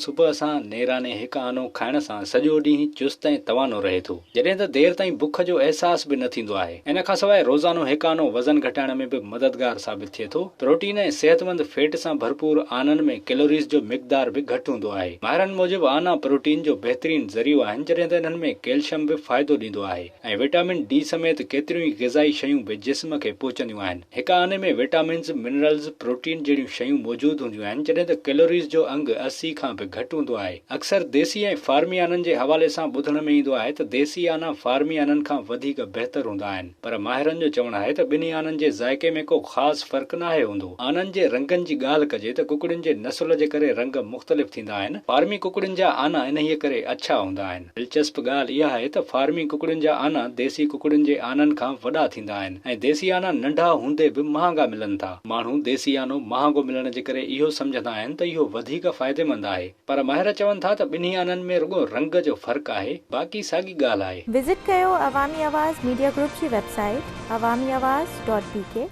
सुबह सां नेराने हिकु आनो खाइण सां सॼो ॾींहुं चुस्त ऐं तवानो रहे थो, जॾहिं त देर ताईं बुख जो अहसास बि न थींदो आहे। इन खां सवाइ रोज़ानो हिकु आनो वज़न घटाइण में बि मददगार साबित थिए थो। प्रोटीन ऐं सेहतमंद फैट सां भरपूर आननि में कैलोरीज़ जो मिक़दार बि घटि हूंदो आहे। माहिरनि मूजिबि आना प्रोटीन जो बहितरीन ज़रियो आहिनि, जॾहिं त इन्हनि में कैल्शियम बि फ़ाइदो ॾींदो आहे ऐं विटामिन डी समेत केतिरियूं ई ग़िज़ाई शयूं बि जिस्म खे पहुचंदियूं आहिनि। हिकु आने में विटामिन्स, मिनरल्स, प्रोटीन जहिड़ियूं शयूं मौजूदु हूंदियूं आहिनि, जॾहिं त कैलोरीज़ जो अंग 80 खां बि घटि हूंदो आहे। अक्सर देसी ऐं फार्मी आननि जे हवाले सां ॿुधण में ईंदो आहे त देसी आना फार्मी आननि खां वधीक बहितर हूंदा आहिनि, पर माहिरनि जो चवणु आहे त ॿिन्ही आननि जे ज़ाइक़े में को ख़ासि फ़र्क़ु नाहे हूंदो। आननि जे रंगनि जी ॻाल्हि कजे त कुकड़ियुनि जे नसुल जे करे रंग मुख़्तलिफ़ थींदा आहिनि। फार्मी कुकड़ियुनि जा आना इन्हीअ करे अच्छा हूंदा आहिनि। दिलचस्प ॻाल्हि इहा आहे त फार्मी कुकड़ियुनि जा आना देसी कुकड़ियुनि जे आननि खां वॾा थींदा आहिनि ऐं देसी आना नंढा हूंदे बि महांगा मिलनि था। माण्हू देसी आनो महांगो मिलण जे करे इहो सम्झंदा आहिनि त इहो वधीक फ़ाइदेमंद आहे, पर माहिर चवनि था त ॿिन्ही आननि में रुगो रंग जो फ़र्क़ु आहे, बाक़ी साॻी ॻाल्हि आहे। विज़िट कयो अवामी आवाज़ मीडिया ग्रुप जी वेबसाइट awamiawaz.pk